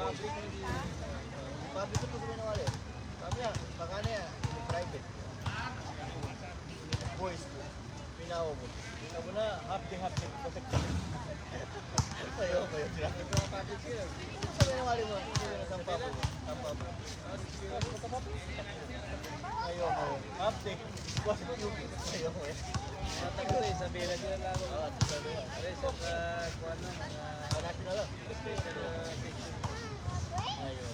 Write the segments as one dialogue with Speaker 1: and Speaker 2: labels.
Speaker 1: Public itu sebenarnya wale. Tapi ya makanya private. Boys pinaw mo. Sabi na happy protect. Ayo sila. Public sila. Sabi na wale mo, hindi na sampa po. Ayo happy. Was you. Ayo. Matagal sa bila sila lang. Sabi na. Sa kuan na national. Ayo.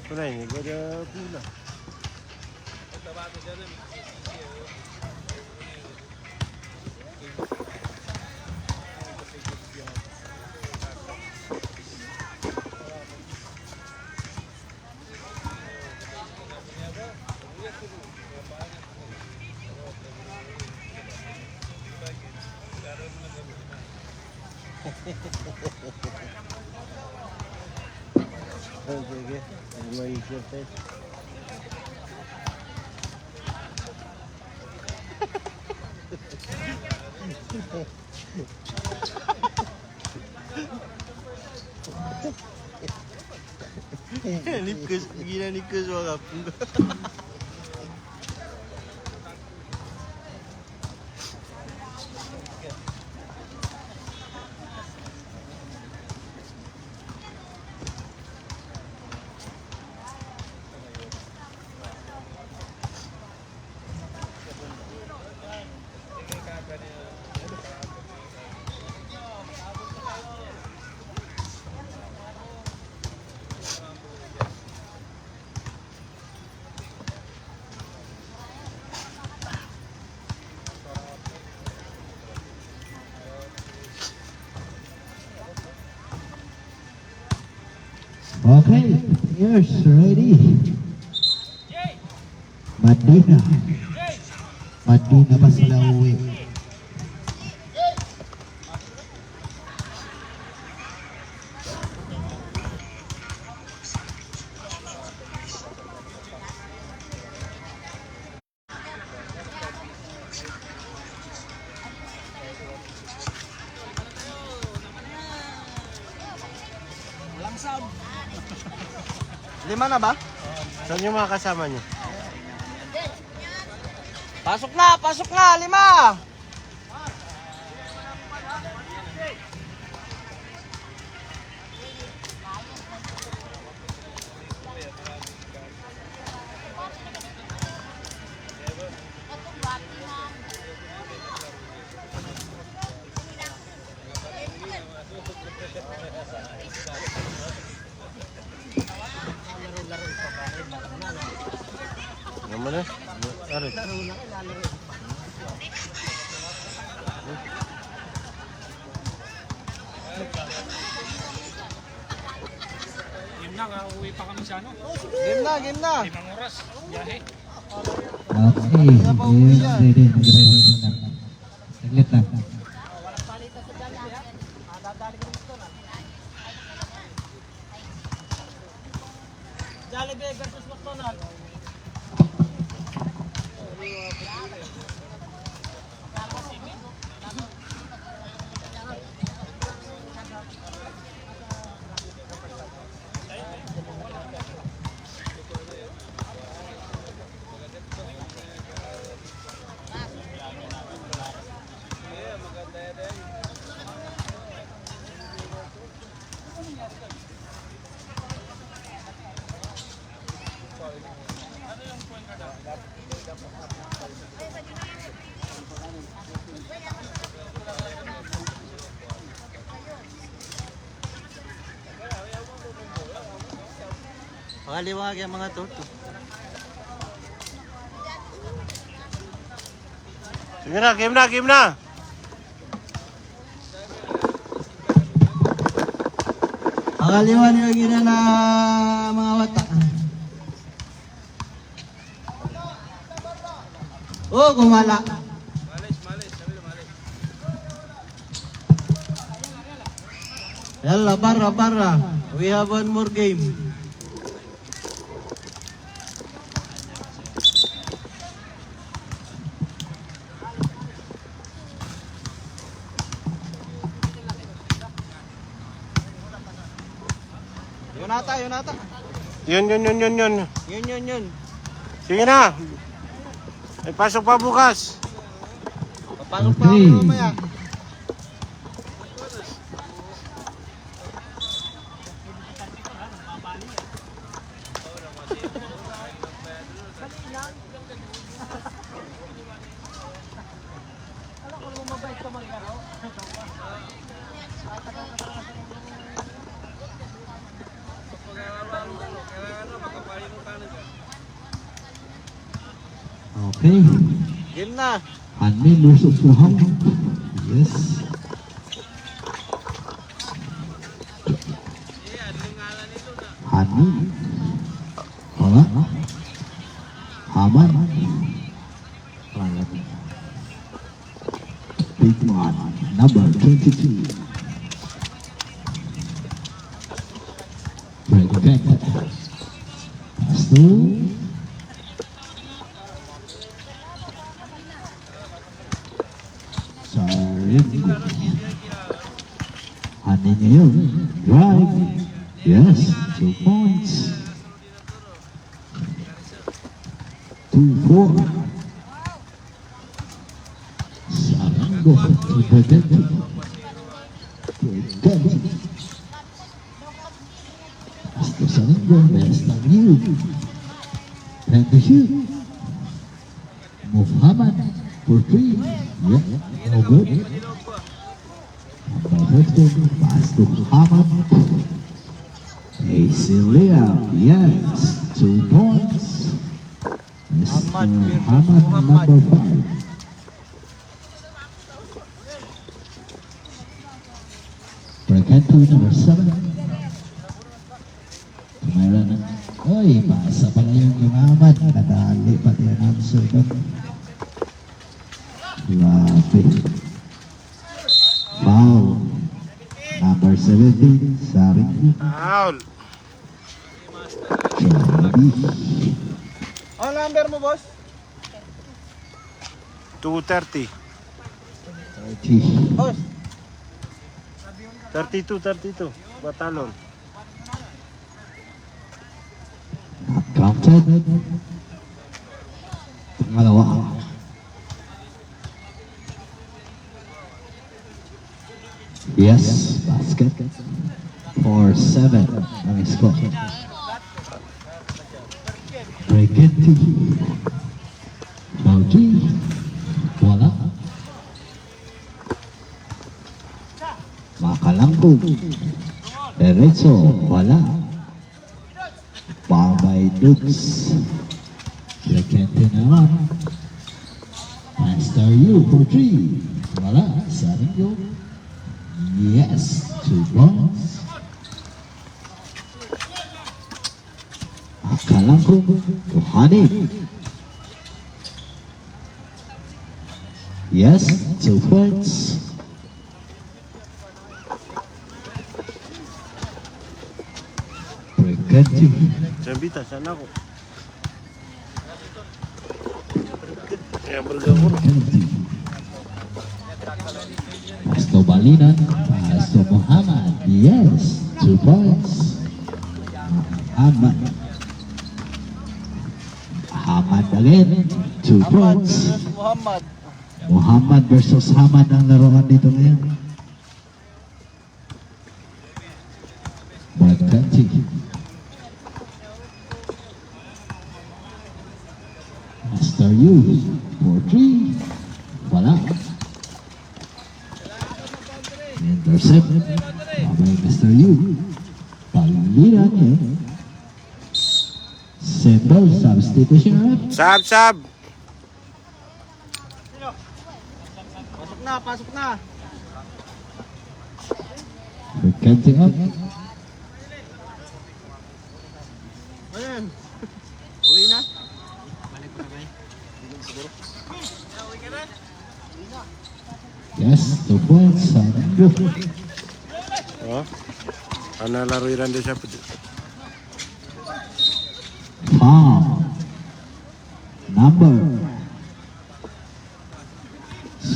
Speaker 2: Wala ini, gua ada pula. Okay, my shirt.
Speaker 1: Nikus, gila Nikus suara pun.
Speaker 3: Okay, here's ready. Madina. Madina pa sila uwi.
Speaker 1: Lima na ba?
Speaker 2: Saan yung mga kasama niyo?
Speaker 1: Pasok na, lima!
Speaker 2: Naman na. Arit.
Speaker 4: Game na, uwi pa kami sa ano?
Speaker 1: Game na.
Speaker 4: 5 oras, biyahe.
Speaker 3: Okay, here's ready. Ready na. Saglit lang.
Speaker 1: Jollibee versus McDonald's. Pakaliwag yung mga toto.
Speaker 2: Sige na, game na.
Speaker 1: Pakaliwan yung gina na mga wata. Oh, gumala. Yalla, barra. We have one more game. Yunata.
Speaker 2: Yun.
Speaker 1: Yun.
Speaker 2: Sige na. Ay, pasok pa bukas.
Speaker 1: Papasok pa ako mamaya.
Speaker 3: Okay.
Speaker 1: Game na.
Speaker 3: Anin versus Muhammad. Yes. Hani. Wala. Haman. Wala. Big man, number 22. Break back. Still. Hani niya yun. Drive. Yes. 2 points. 2-4. Sarango to protect it. Hasta Sarango, best of you. And the shoot. Muhammad for 3. Yeah, no good. Pass to Muhammad. AC Liam, yes, 2 points. Mr. Muhammad, number 5. Break into number 7. Mayroon na. Uy, pasa pala yung Muhammad. Nadali pati ang answer doon. Grabe. Foul. Number 17, Saring.
Speaker 2: Foul.
Speaker 3: Joby.
Speaker 1: Ano number mo, boss?
Speaker 2: 230.
Speaker 3: 30.
Speaker 1: Boss.
Speaker 2: 32. Batalon.
Speaker 3: Not counted. Pangalawa. Yes, basket. 4-7 ang score. Briganti. Joji. Wala. Makalangkog. Derecho. Wala. Babay Dukes. Briganti naman. Master U for 3. Wala. Saringo. Yes, 2 balls. Akalangkog. Tuhani. Yes, 2 points. Briganti.
Speaker 2: Sambita, sana ako. Kaya bergabur.
Speaker 3: Briganti. Pasto Balinan. Pasto Muhammad. Yes, 2 points. Muhammad. Muhammad again. 2 points.
Speaker 1: Muhammad.
Speaker 3: Muhammad versus Hamad ang laruan dito ngayon. Briganti. Master U for 3. Wala. Intercept. Babay Mr. U. Paliran eh. Simple substitution rep.
Speaker 2: Sab.
Speaker 1: Pasok na.
Speaker 3: Briganti up.
Speaker 1: Ayan. Uwi na.
Speaker 3: Yes, 2 points. Sarango.
Speaker 2: Oh. Ano laro iran dia siapa?
Speaker 3: Foul. Number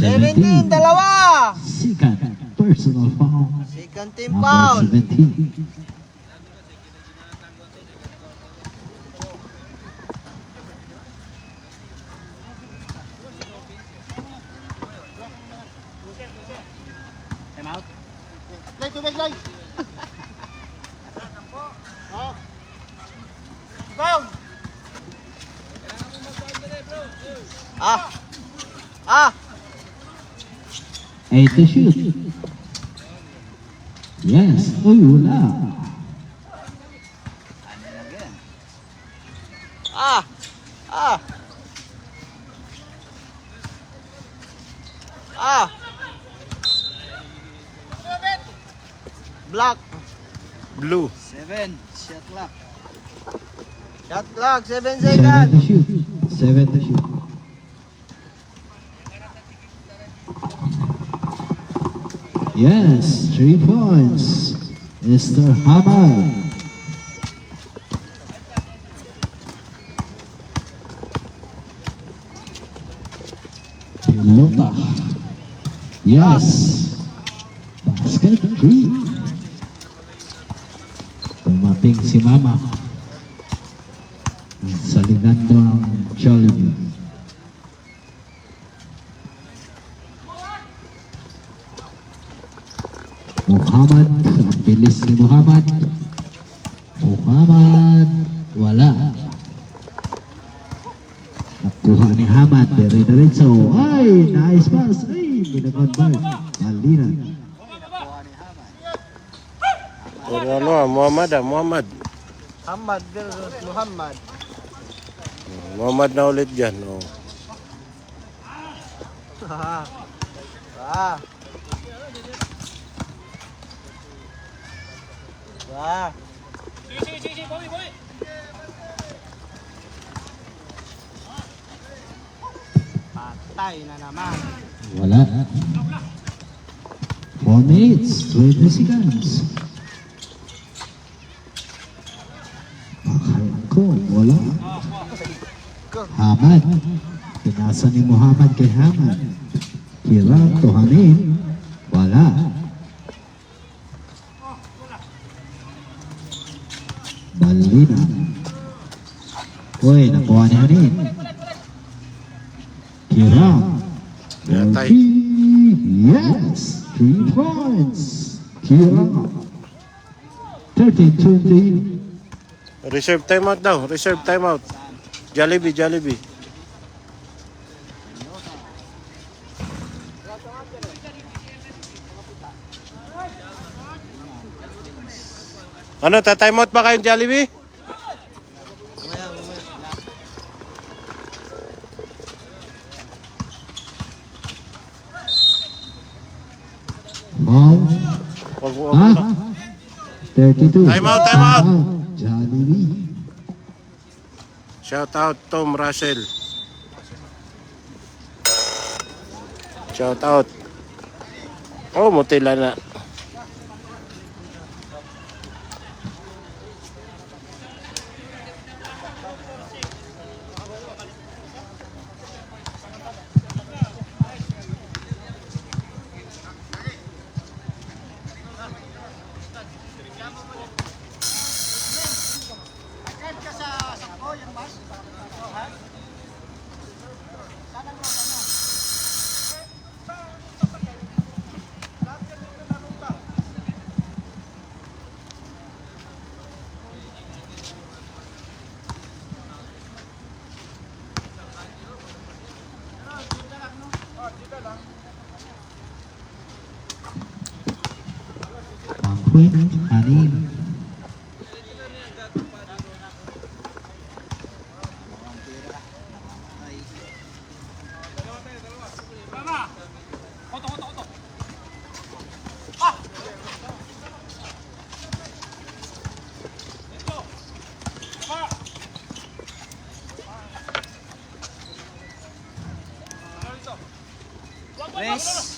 Speaker 1: 17,
Speaker 3: 17.
Speaker 1: dalawa.
Speaker 3: Second personal foul.
Speaker 1: Second team
Speaker 3: Number
Speaker 1: foul.
Speaker 3: 17.
Speaker 1: Play. Oh. Go. Ah.
Speaker 3: 8 to shoot. Yes. Uy, wala.
Speaker 1: Black.
Speaker 2: Blue.
Speaker 1: 7. Shot clock. Shot clock. 7
Speaker 3: 7
Speaker 1: seconds.
Speaker 3: to shoot. 7 to shoot. Yes, 3 points. Mr. Hamad. Pilota. Yes. Basket 3. Tumating si Mama. Sa ligando ang Jollibee. Muhammad, ang bilis ni Muhammad. Muhammad, wala. Nakuha ni Hamad, dire-diretso. Ay, nice pass. Ay, minakonvert. Maliran.
Speaker 2: Pero ano, Muhammad.
Speaker 1: Muhammad versus Muhammad.
Speaker 2: Muhammad na ulit dyan. Oh.
Speaker 1: Wah.
Speaker 4: sige, Boy, Boy.
Speaker 1: Patay na naman.
Speaker 3: Wala. 4 minutes, 20 seconds. Akala ko, wala. Hamad. Pinasa ni Muhammad kay Hamad. Kira, tuhanin. Wala. Balina. Uy, nakuha ni Hanin. Kira.
Speaker 2: Yatay.
Speaker 3: Yes! 3 points. Kira. 13-20.
Speaker 2: Reserve timeout daw. Reserve timeout. Jollibee, Jollibee. Ano, ta-timeout ba kayong Jollibee?
Speaker 3: Wow.
Speaker 2: Wag mo.
Speaker 3: Ha? 32.
Speaker 2: Time out, time out.
Speaker 3: Jollibee.
Speaker 2: Shout out Tom Russell. Shout out. Oh, mutila na.
Speaker 3: Queen Hanin.
Speaker 1: Press.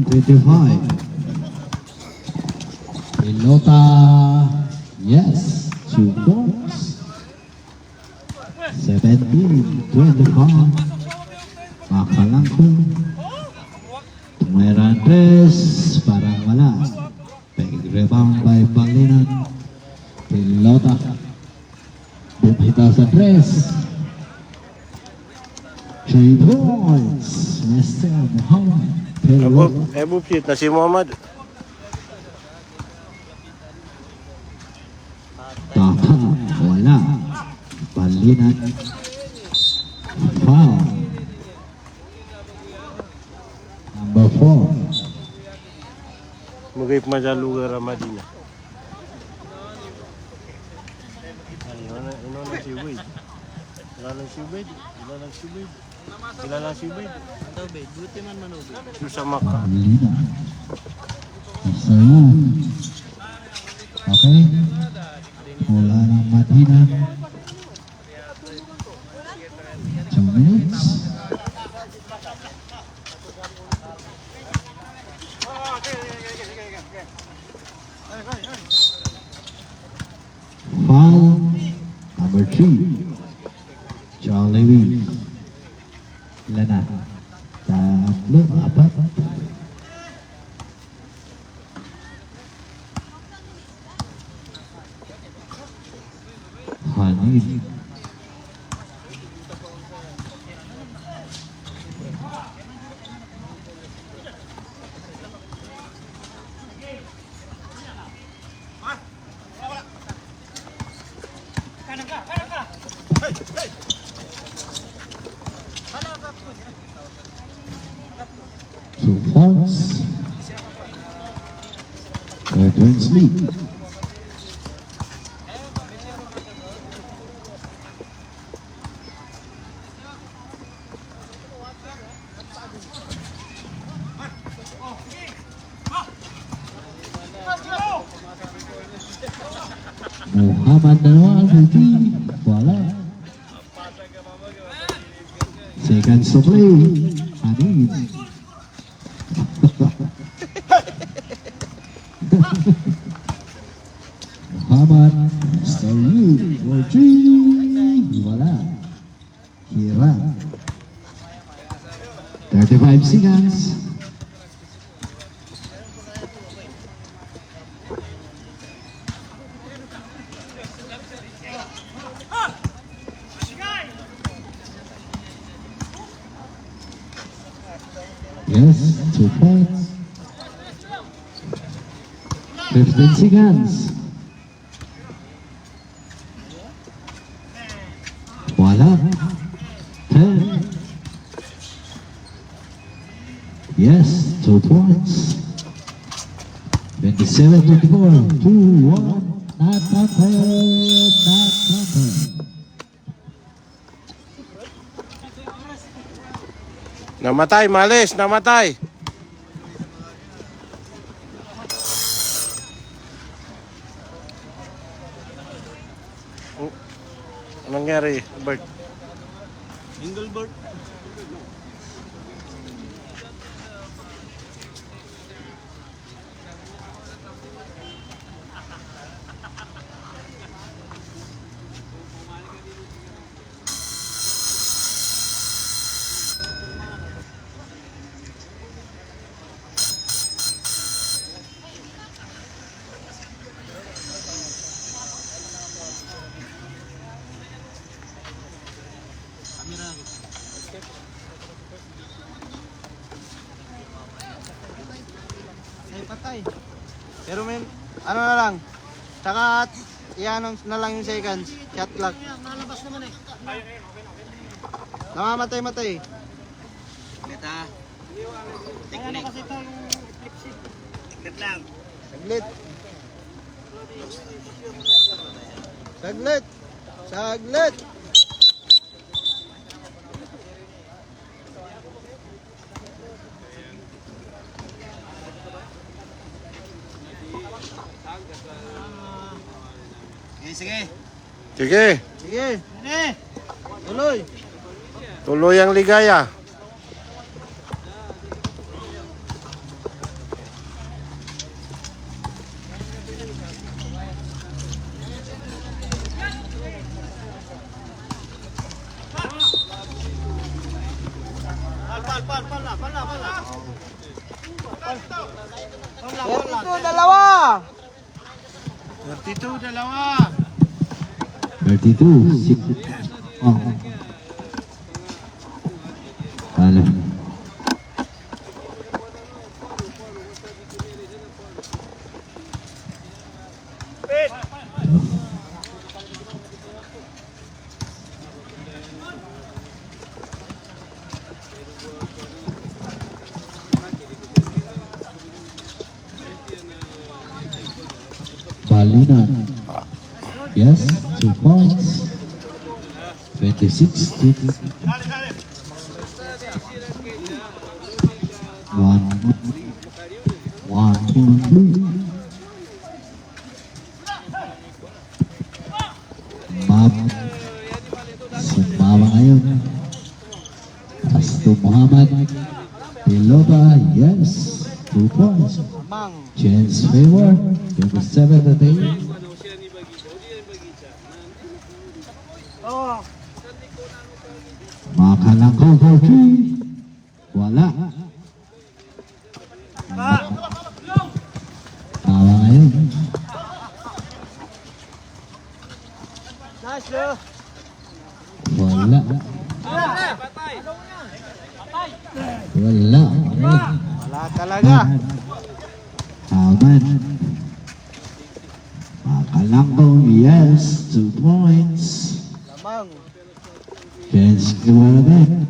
Speaker 3: 25. Pilota. Yes. 2 points. 17-25. Makalangkong. Tumira Andres. Parang wala. Big rebound by Pangilinan. Pilota. Bumita sa Andres. 3 points. Mr. Muhammad.
Speaker 2: Bupsit na si Muhammad.
Speaker 3: Tapa, wala. Palinan. Foul. Number 4.
Speaker 2: Magayip man sa lugar ang Madina. Ino na si Wade. Wala lang si Wade. Wala lang si Wade. Wala lang si Wade.
Speaker 1: Ito, be. Buti man manobi.
Speaker 2: Sa Maka.
Speaker 3: Palinan. Mr. Wu. Okay. Wala ng Madina. 2 minutes. Foul number 3. Jollibee. Ilan na? 3, 4. Hanin. Two points. Twins lead. Muhammad na naman, Fuji. Wala. Second to play. Anis. Muhammad, Stayud, Fuji. Wala. Hira. 35 seconds. Yes, 2 points. 15 seconds. Wala. 10. Yes, 2 points. 27-24. 2-1. Not counted. Not counted.
Speaker 2: Namatay, malis, namatay. Anong nangyari, Bert?
Speaker 1: Engelbert. Ay, patay. Pero may, ano na lang. Tsaka, iyan na lang yung seconds. Shot clock. Nalabas naman eh. Namamatay-matay. Meta. Technique. Kasi ito yung flip-sheet. Saglit lang. Saglit. Saglit. Saglit. Sige.
Speaker 2: Sige,
Speaker 1: Sige. Sige. Tuloy.
Speaker 2: tuloy ang ligaya.
Speaker 1: Ito, dalawa.
Speaker 2: 32, dalawa.
Speaker 3: 32. Oh. Ano? Balinan. Yes, 2 points. 26 to 1-2. Mab. Sumama ngayon. Asto Muhammad. Piloba, yes. 2 points.
Speaker 1: Mang.
Speaker 3: Chance favor. 27 to 8.
Speaker 1: Oh.
Speaker 3: Makalangkaw for 3. Wala. Tawa ngayon.
Speaker 1: Nice, bro.
Speaker 3: Wala. Wala.
Speaker 1: Wala talaga.
Speaker 3: Haman. Makalangkaw, yes. 2 points.
Speaker 1: Lamang.
Speaker 3: Chance favor din.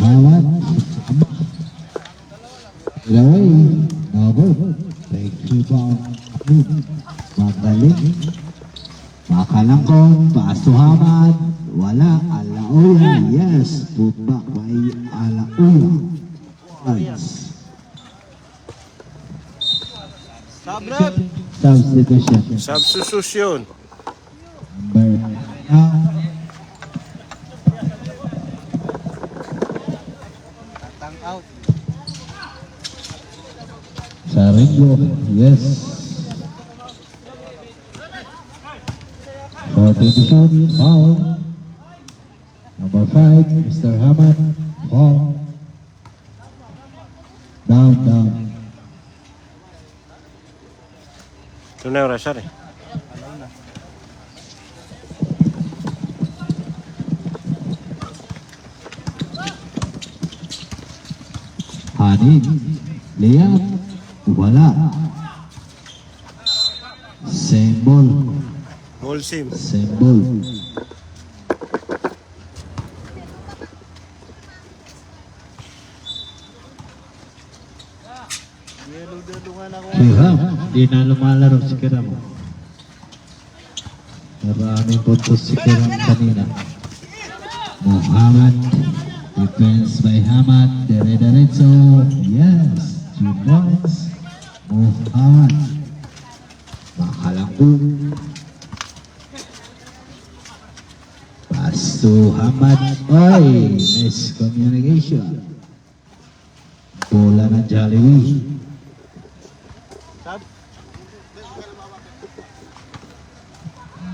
Speaker 3: Haman. Ilaway. Double. Take 2 pound. Magaling. Makalangkaw. Paas to Haman. Wala. Alauya. Yes. Putbak by Alauya. Points. Substitution.
Speaker 2: Substitution.
Speaker 3: Number
Speaker 1: Tang out.
Speaker 3: Saringo, yes. Substitution, foul. Number 5, Mr. Hamad, foul. Down.
Speaker 2: Ito na yung Rashad eh.
Speaker 3: Hanid, Liam, wala. Symbol,
Speaker 2: Ball sim.
Speaker 3: symbol.
Speaker 1: Nilulungan ako.
Speaker 3: Kiram, di na lumalaro si Kiram. Maraming puntos si Kiram kanina. Muhammad, defense by Hamad, dire-diretso, yes, 2 points. Muhammad, makalanggo. Pass to Hamad, oy, miscommunication. Bola ng Jollibee.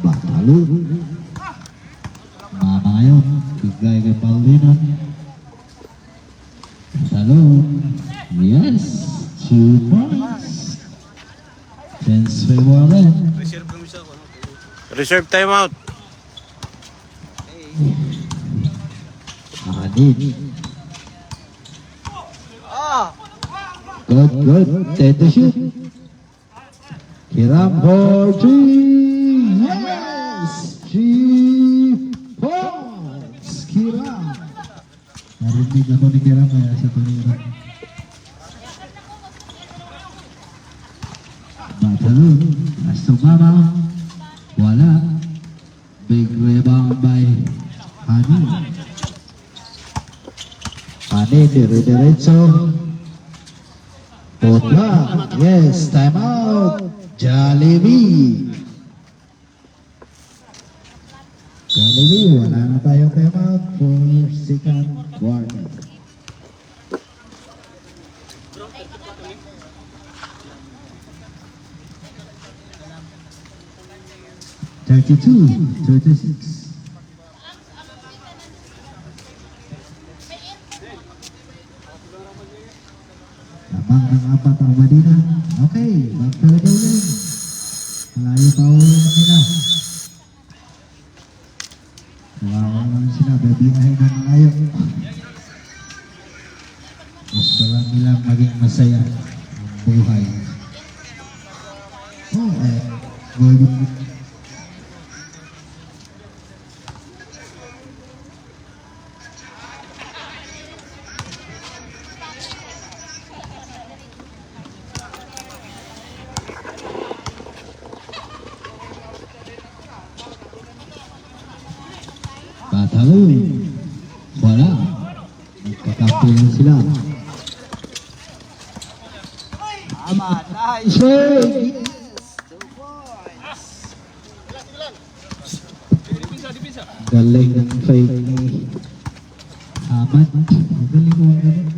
Speaker 3: Batalo. Mama ngayon, bigay kay Paulinon. Batalo. Yes, 2 points. Chance by Warren.
Speaker 1: Reserve kami sa ako.
Speaker 2: Reserve timeout.
Speaker 3: Hanid.
Speaker 1: Ah!
Speaker 3: Good. 10 to shoot. Kiram for 3. Yes! 3 points. Kiram. Narinig ako ni Kiram kaya sa tuliran. Batalo. Asumama. Wala. Big rebound by Hanid. Hanid, dire-diretso. Pota. Yes, time out. Jollibee. Jollibee, wala na tayong time out for second quarter. Thirty-two, 36. Lamang ng 4 ang Madina. Okay, magtalaga ulit. Malayo pa ulit nila. Kawawa naman sila, babiyahin ng malayo. Gusto lang nilang maging masaya ang buhay. Oh, Batalo. Wala. Magkakampi lang sila.
Speaker 1: Tama, nice.
Speaker 3: Shake! Galing ng fake ni Hamad. Galing mo ang galing.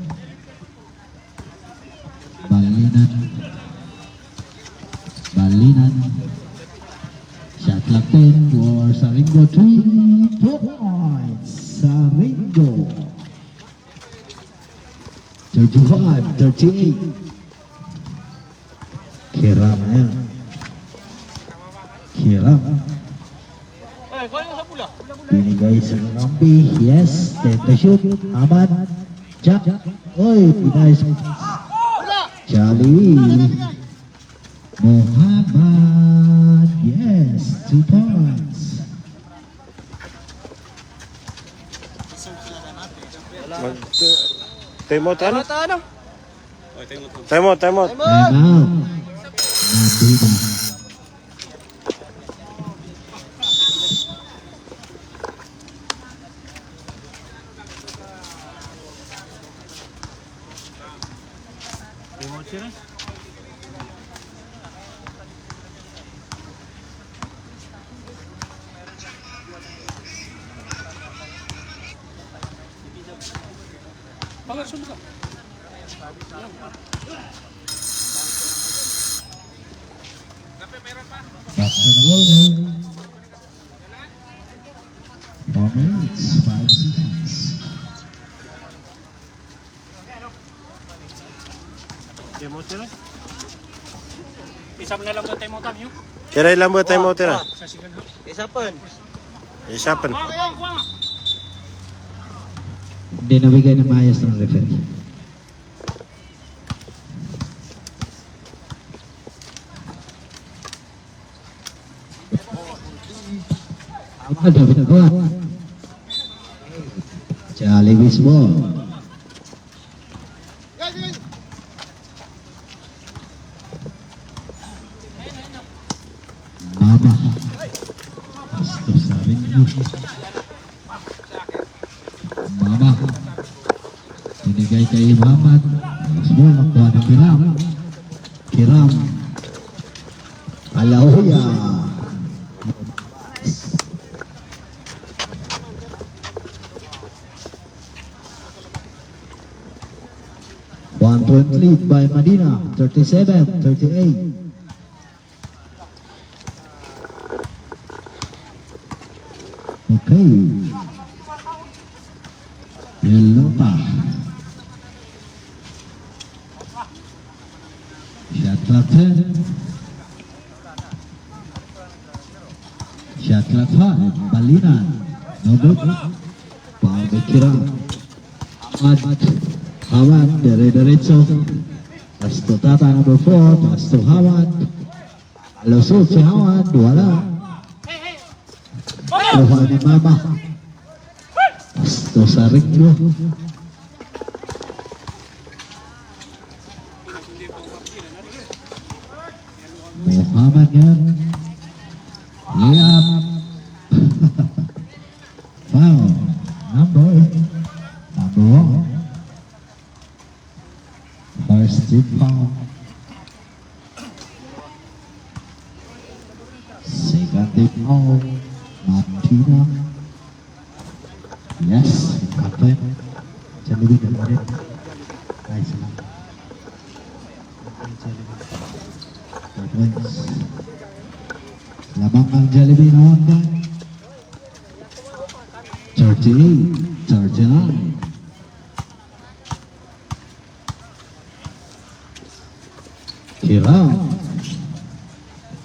Speaker 3: Balinan. Shot clock 10 for Saringo. 3 points. Saringo. 35-38. Kiram na yan. Kiram. Binigay sa Rambi. Yes. 10 to shoot. Hamad. Jack. Oy, pinay sa Jollibee. Muhammad. Yes. 2 points.
Speaker 2: Timeout ano?
Speaker 1: Ano?
Speaker 2: Timeout.
Speaker 3: Time out. Nabina.
Speaker 4: Pangasun ka.
Speaker 3: Back to the road. 4 minutes, 5 seconds.
Speaker 2: Kaya mo tira?
Speaker 4: Isa mo na lang doon tayo mo kami.
Speaker 2: Tira ilang mo tayo mo tira?
Speaker 4: Sa sigan ha.
Speaker 1: Isapan.
Speaker 2: Isapan.
Speaker 4: Kuha.
Speaker 3: Hindi nabigay ng maayos ng referee. Dapat nagawa. Charlie Bisbol. Mama. Gusto sabi niyo. Mama. Binigay kay Muhammad. Bisbol, nakuha ng Kiram. Kiram. Alahoya. 1-point lead by Medina, 37-38. Okay. Yellow pa. Shot clock 10. Shot clock 5. Balinan. No good. Foul by Kiram. Hawad, dire-diretso. Pass to Tata, number 4. Pass to Hawad. Alusot si Hawad. Wala. Kuha ni Mama. Pass to sa Ringlo. Muhammad yan. Liam. Foul. Number 1. First tip foul. Second tip foul. Martina. Yes, kapten. Jollibee na rin. Ay, salamat. Lamang ang Jollibee na Honda. 38, 39. Kiram.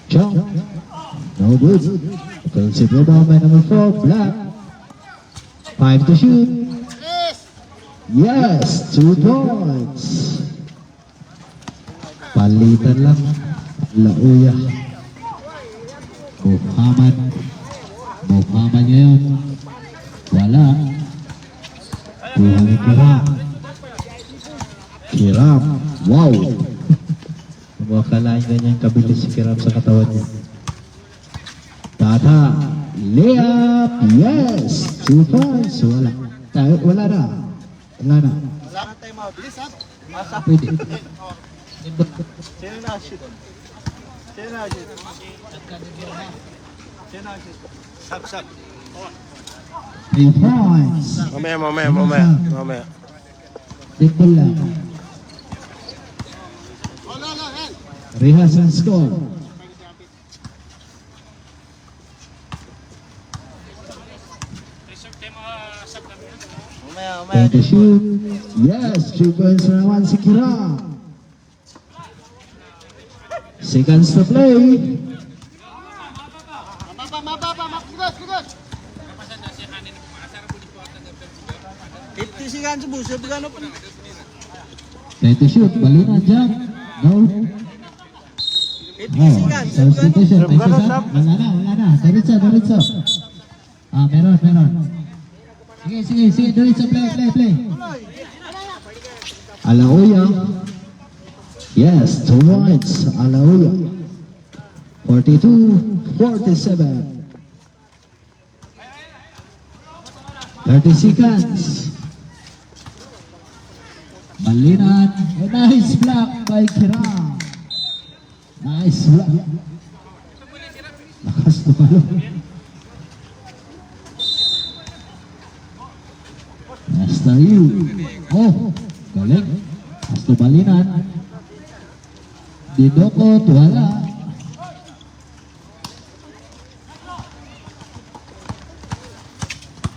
Speaker 3: Jump. No good. Offensive rebound by number 4, Black. 5 to shoot. Yes, 2 points. Palitan lang. Lauya. Muhammad ngayon. Wala. Kuha ni Kiram. Kiram. Wow. Makalain ganyan kabilis si Kiram sa katawan niya. Tata. Layup. Yes. 2 points. Wala. Wala na. Wala na.
Speaker 1: Wala ka time out. Bilis ha.
Speaker 3: Pwede.
Speaker 1: Sino na-shoot? Sino na-shoot? Sino na-shoot? Sak.
Speaker 3: 3 points.
Speaker 2: Mamaya.
Speaker 3: Tikbol lang. Rehas ang score.
Speaker 4: Reserve tayo mga sub kami.
Speaker 1: Umaya.
Speaker 3: To shoot. Yes, 2 points na naman si Kiram. Seconds to play.
Speaker 1: Mababa. 50 seconds sa buso. Bigano pa.
Speaker 3: Try to shoot. Balina, jump. No.
Speaker 1: 50 seconds.
Speaker 3: Substitution. Wala na. Diretso. Meron. Sige. Diretso, play. Alaoya. Yes, 2 points. Alaoya. 42-47. 30 seconds. Balinan. Nice block by Kiram. Nice block. Lakas tumalong. Yes, Master Yu. Oh, galing. Asto Balinan. Didokot, wala.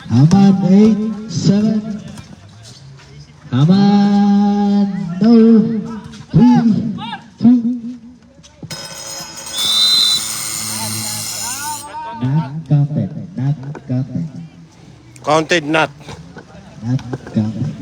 Speaker 3: Hamad 8-7. Hamad no 3-2. Not counted. Not counted.
Speaker 2: Counted not.
Speaker 3: Not counted.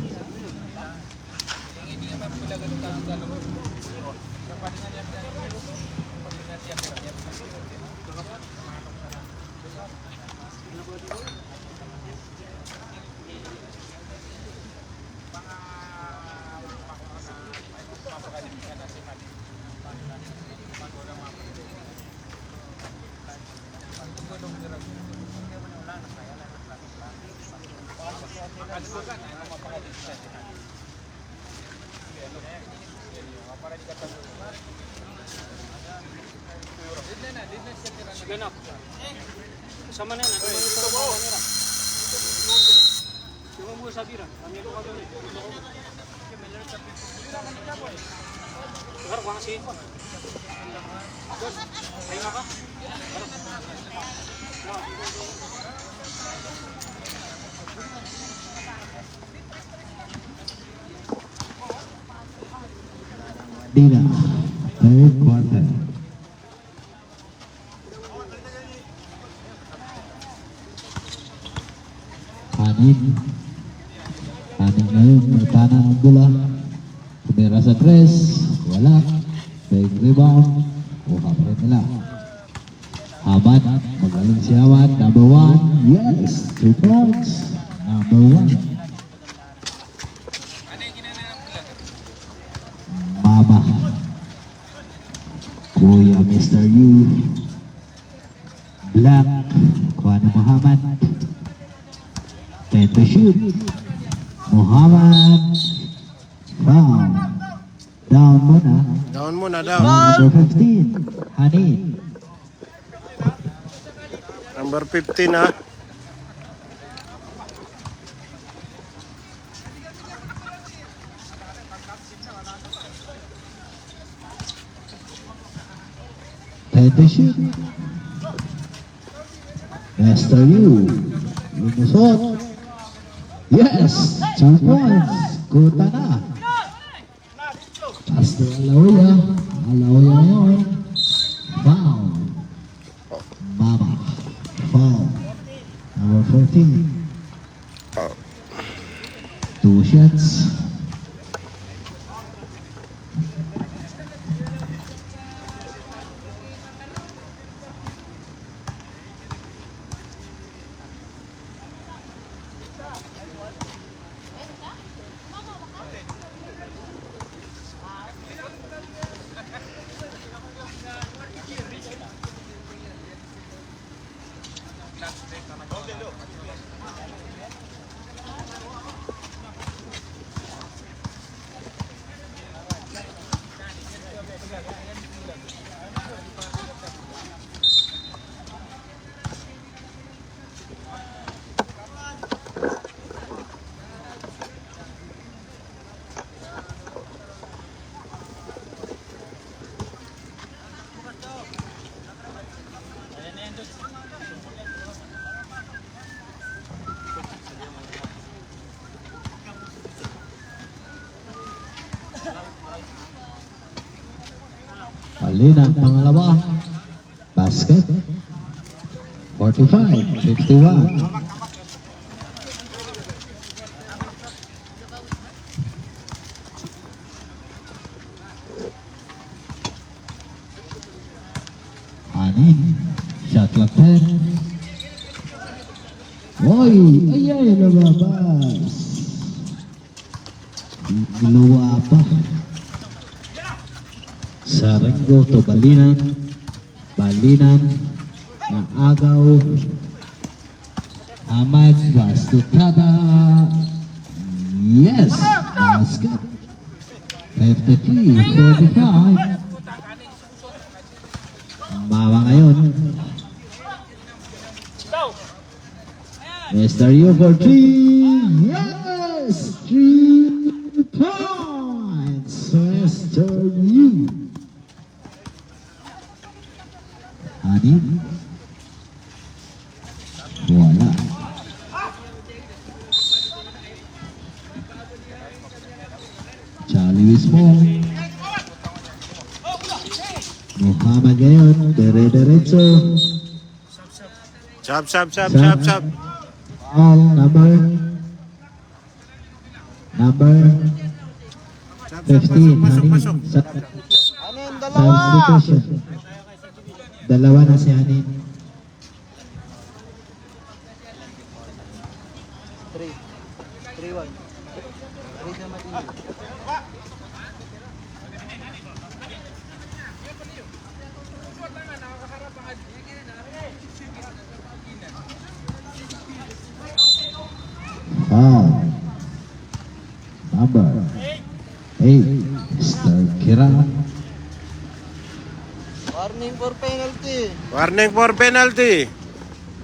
Speaker 4: Ganap. Sama na yan. Ano yung ito ko? Yung mo sabira. Kami ko kami. Sekarang ko kasi. Bos, ayo ka.
Speaker 3: Dina, third quarter. Anin ngayon, Mertana ang bola. Tumira sa tres, wala. Big rebound, kuha pa rin nila. Hamad, magaling si Hamad, number 1. Yes, 2 points. Number 1. Mama. Kuya Mr. Yu. Black, kuha ni Muhammad. Time to shoot. Muhammad. Foul. Down muna.
Speaker 2: Down muna, down.
Speaker 3: Number 15. Hani.
Speaker 2: Number 15 ha.
Speaker 3: Time to shoot. Mr. Yu. Lumusot. Yes! 2 points. Kuta na. Pass to Alauya. Alauya yun. Foul. Mama. Foul. Number 14. 2 shots. Alin ang pangalawa. Basket. 45-51. Anin. Shot clock 10. Oy! Ayay, lumabas. Giluwa pa. Sarengo to Balinan. Balinan na agaw. Ahmad was to Tada. Yes! Basket. 53-45. Mama ngayon. Mr. Yu for 3. Yes! Charlie Wismo. Muhammad ngayon, dire-diretso.
Speaker 2: Chop, chop, chop,
Speaker 3: Chop.
Speaker 2: chop, chop.
Speaker 3: All number 15.
Speaker 2: Pasok, pasok.
Speaker 1: Ano yung dalawa?
Speaker 3: Substitution. Dalawa na si Hanin.
Speaker 1: 3-1. 3 na matindi.
Speaker 3: Foul. Number 8. Star Kira.
Speaker 1: Warning for penalty.
Speaker 2: Warning for penalty.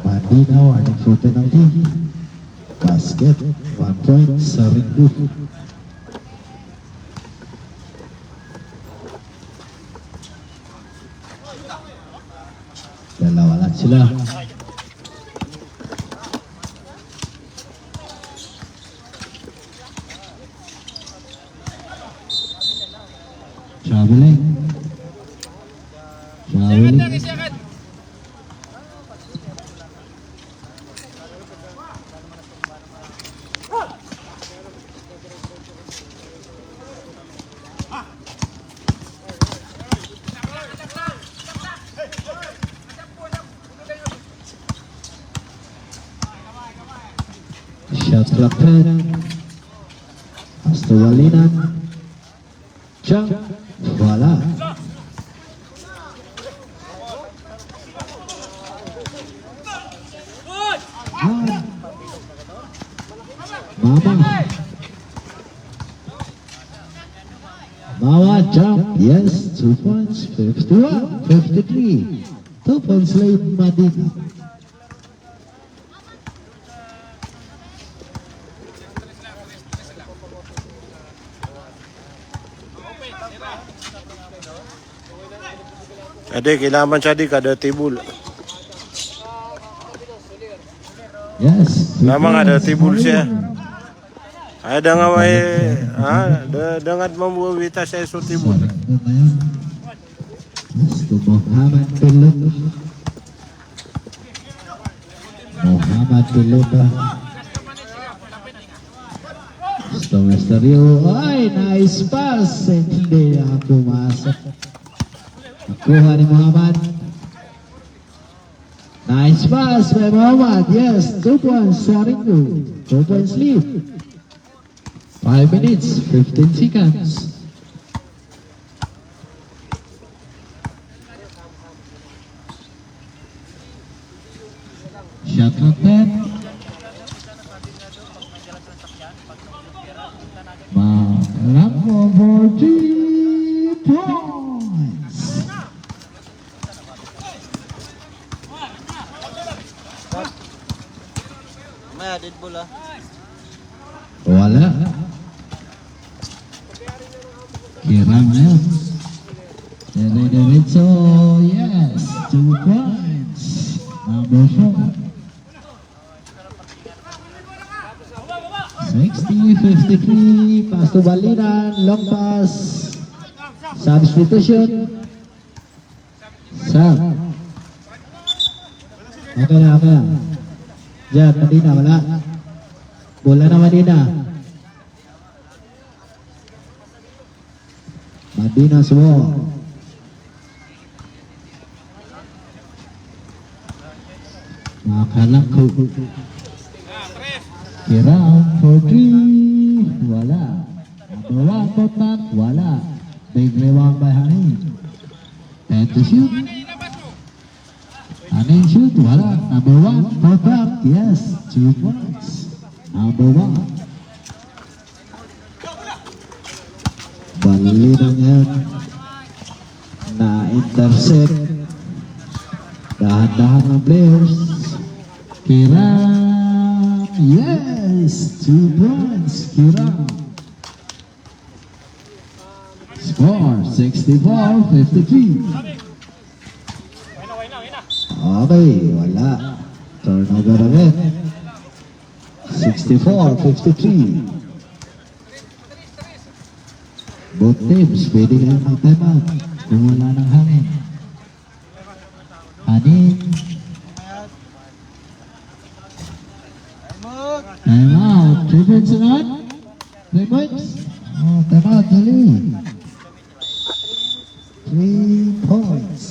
Speaker 3: Madina, warning for penalty. Basket. 1 point sa Rindu. Dalawa lang sila. Traveling. Shot clock 10. Hasta Walinan. Jump. Wala. Mama. Bawa jump. Yes, 2 points. 51, 53. 2 points late Madina.
Speaker 2: Ade, kailangan siya di kada tibul.
Speaker 3: Yes.
Speaker 2: Lama nga ada tibul siya. Ada nga may, dangat mamuwita siya sa tibul.
Speaker 3: Gusto Muhammad Pilot. Muhammad Pilot. Gusto Misterio. Ay, nice pass. Hindi ako masok. Nakuha ni Muhammad. Nice pass by Muhammad. Yes, 2 points sa Rindu. 2 points lead. 5 minutes, 15 seconds. Shot clock 10. Malako for 3 points.
Speaker 1: Maya, dead ball ah.
Speaker 3: Wala. Kiram na. Dire-diretso. Yes. 2 points. Number 4. 60-53. Pass to Balinan. Long pass. Substitution. Sub. Okay na, okay na. Diyan, Madina, wala. Bola na Madina. Madina semua. Makalang ko. Kira for 3. Wala. Number 1 kotak. Wala. Big rebound by Hanin. And to shoot. Hanin shoot. Wala. Number 1 kotak. Yes. 2 points. Number 1. Balinan yan. Na-intercept. Dahan-dahan ng players. Kiram. Yes. 2 points. Kiram. Score 64-53. Okay. Wala. Turnover again. 64-53. Both teams, pwede kayong mag-time out kung wala ng hangin. Hanin. Time out. 3 points sunod. 3 points. Oh, time out. Dali. 3 points.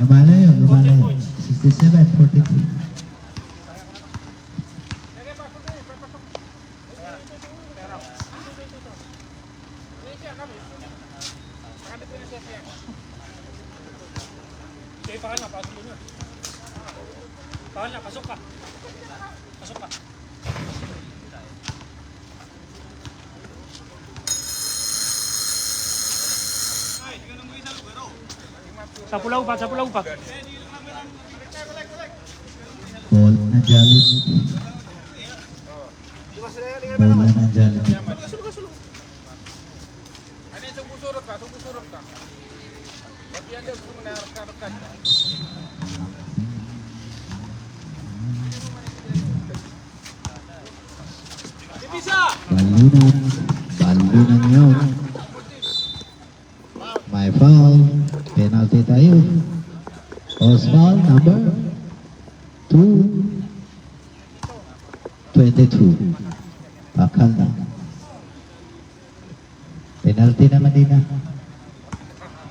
Speaker 3: Lumala yun. 67-43.
Speaker 4: Okay, pakal na, pasok mo yun. Pakal na, pasok ka. Pasok ka. Sa pulaw pa, sa pulaw pa.
Speaker 3: Ball na Jalit. Ball na Jalit. Balunan yun. May foul. Penalty tayo. Osval number 22. Pakal na. Penalty naman din na.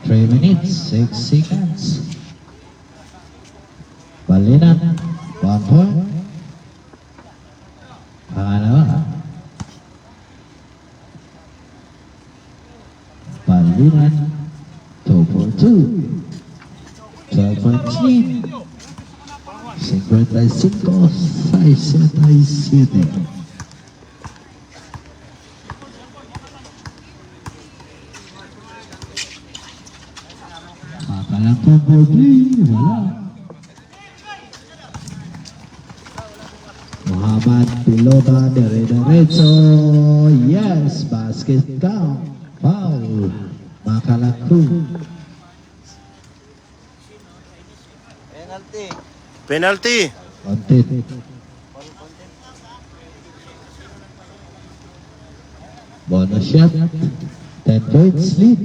Speaker 3: 3 minutes, 6 seconds. Balinan. 1 point. Pangalawa. Balinan. 2 for 2. 12 points lead. 55-67. Makalang 2 for 3. Wala. Muhammad pilota dire-diretso. Yes, basket count. Foul. Makalang 2.
Speaker 1: Penalty.
Speaker 2: Penalty.
Speaker 3: Content. Bonus shot. 10 points lead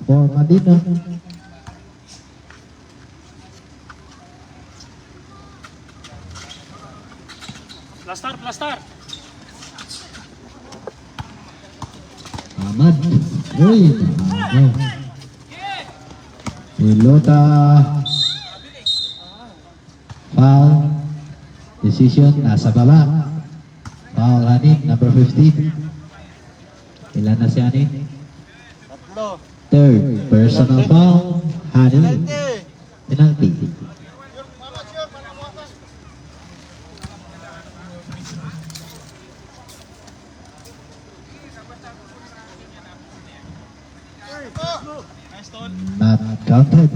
Speaker 3: for Medina.
Speaker 4: Plastar, plastar.
Speaker 3: Ahmad. Uy. Pilota. Foul. Decision nasa baba. Foul Hanin, number 15. Ilan na si Hanin?
Speaker 1: Tatlo.
Speaker 3: Third, personal foul. Hanin. Penalty. Not counted.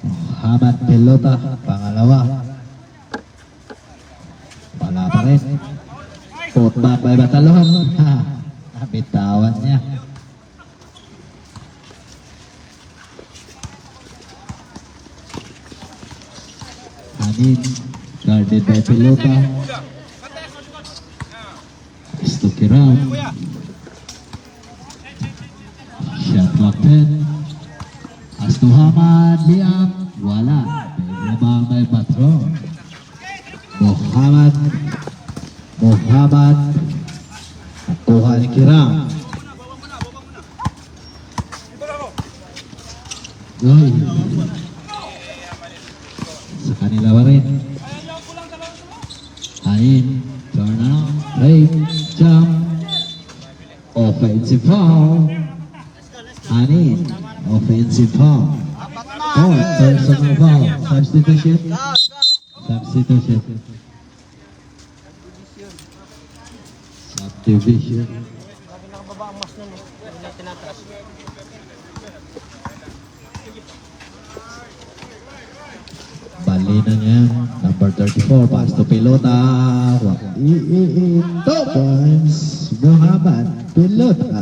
Speaker 3: Muhammad Pelota, pangalawa. Wala pa rin. Putback by Batalon. Nabitawan niya. Hanin, guarded by Pelota. Stuck around. Shot clock 10. As to Hamad, Liam, wala. Rebound by Patron. Muhammad. Nakuha ni Kiram. Uy. Sa kanila pa rin. Hain. Turn out. Break. Jump. Offensive foul. Hanin. Offensive foul. Oh, personal foul. Substitution. Substitution. Subdivision. Balinan niya. Number 34. Pass to Pelota. 2 points. Muhammad Pelota.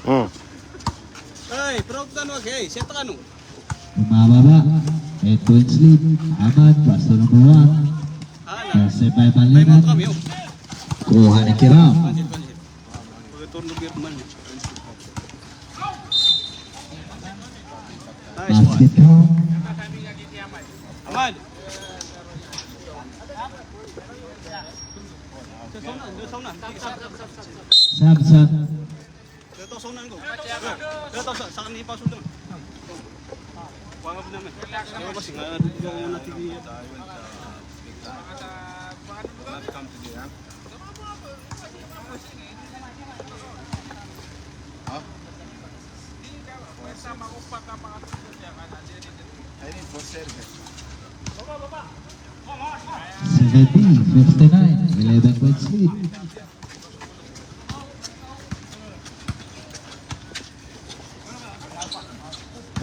Speaker 1: Ay, proud ka no, okay. Set ka no.
Speaker 3: Bumababa. 8 points lead. Ahmad, pass to number 1. Kasi by
Speaker 1: May
Speaker 3: Balinan.
Speaker 1: mo kami, oh.
Speaker 3: Kuha ni Kiram.
Speaker 1: Pagkaturno bit man. Nice one.
Speaker 3: Basket count.
Speaker 1: Ahmad.
Speaker 3: Samson.
Speaker 1: Dito sunan ko. Dito sa kanila pa sunan. Wangap naman. Kaya kasi nga yung natigil tayo.
Speaker 3: Seventy, 59, 11 points lead.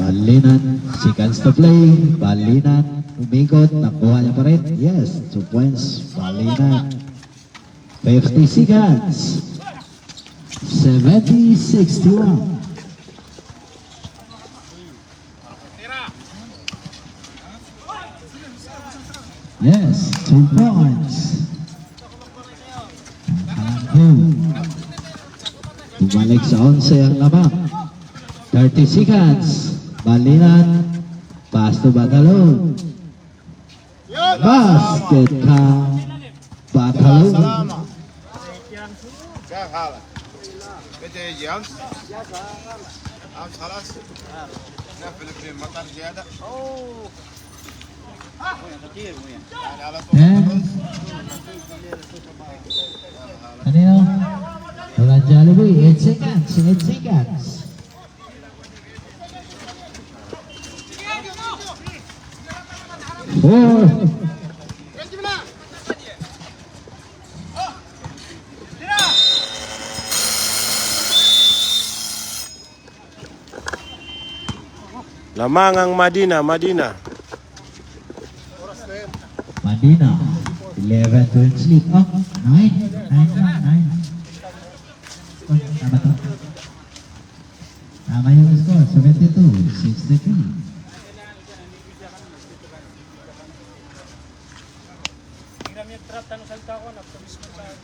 Speaker 3: Balinan, seconds to play. Balinan, umikot, nakuha niya pa rin. Yes, 2 points. Balinan. 50 seconds. 70-61. Yes, 2 points. Bumalik sa 11 ang lamang. 30 seconds. Balinan. Pass to Batalon. Basket count. Batalon.
Speaker 2: شغالة بدي جيمس أمس خلاص نقفل في المطر زيادة يعني على طول
Speaker 3: Kanino? Walang Jollibee. 8 seconds. 8 seconds. Four.
Speaker 2: Lamang ang Madina.
Speaker 3: Madina. 11 points lead. Oh, 9. 9 lang. 9. Oh, tama to. Tama yung score. 72-63.
Speaker 4: Tingnan mo yung trap, tanong salita ko, nagtamis mo sa akin.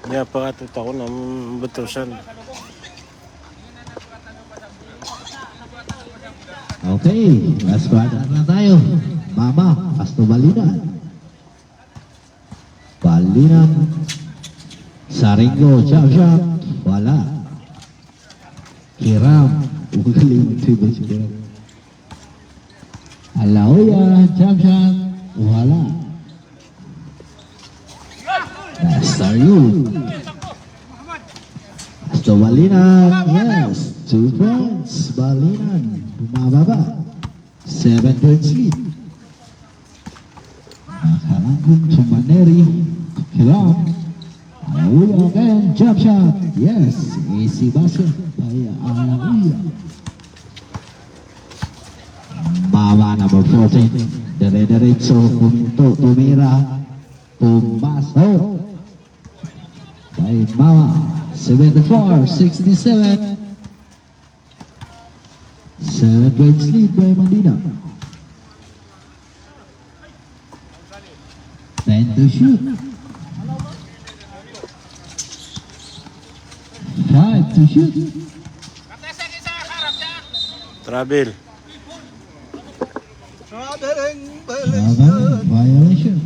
Speaker 2: Niya pakatot ako ng batusan.
Speaker 3: Okay, last quarter na tayo. Mama, pasto Balinan. Balinan. Saringo, jump shot. Wala. Kiram. Ugaling tiba si Kiram. Alauya, jump shot. Wala. Master you. Pasto Balinan. Yes, 2 points. Balinan. Bumababa. 7 points lead. Nakalangkong Tumaneri. Kiram. Alauya again. Jump shot. Yes. Easy basket by Alauya. Mama number 14. Dire-diretso. Puminto. Tumira. Pumasok. By Mama. 74-67. 7 points lead by Madina. 10 to shoot. 5 to shoot.
Speaker 2: Travel.
Speaker 3: Violation.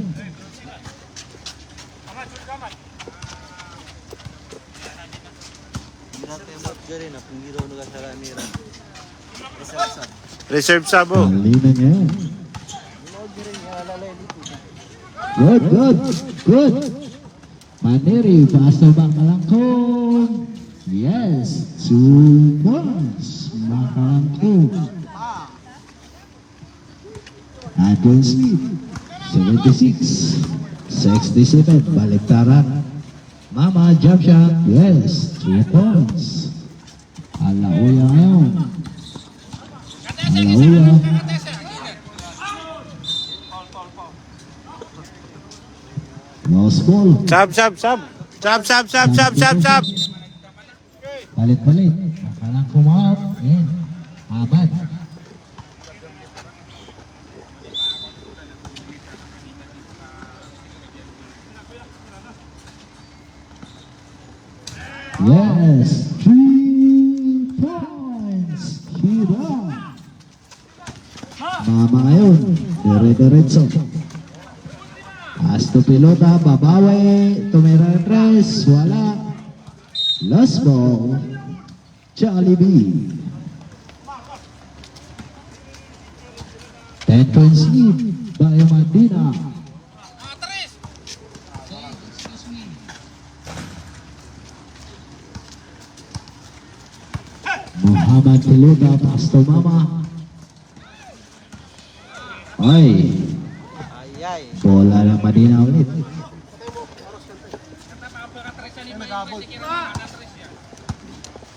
Speaker 2: Reserve sabo.
Speaker 3: Balinan niya yun. Good, good, good. Maneri, pasto ba Kalangkong? Yes, 2 points. Makalangkong. Advance lead. 76. 67. Baliktaran. Mama, jump shot. Yes, 3 points. Alauya ngayon. Alauya. Lost ball.
Speaker 2: Sab, sab, sab. Sab, sab, sab, sab, sab, sab.
Speaker 3: Balik-balik. Makalang kumahap. Yan. Abad. Yes. 3 points. Kira. Mama ngayon. Dire-diretso. Asto pilota, babawi, tumira tres, wala. Last ball, Jollibee. 10 points lead, Bayo Medina. Muhammad pilota, Pasto Mama. Ay.
Speaker 1: Ay.
Speaker 3: Bola ng Medina ulit.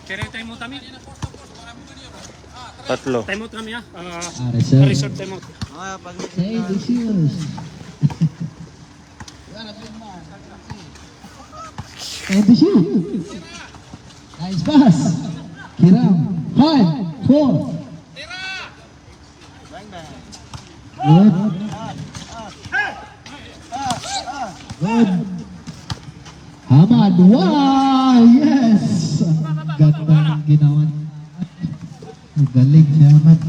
Speaker 4: Kaya time out kami.
Speaker 2: Tatlo.
Speaker 4: Time out kami ha.
Speaker 3: Reserve.
Speaker 4: Reserve time out.
Speaker 1: Pag
Speaker 3: Say the shoes. Say the shoes. Nice pass. Kiram. 5, 4. Good. Good. Hamad. Wow! Yes! Ang ganda ng ginawa. Ang galing si Hamad.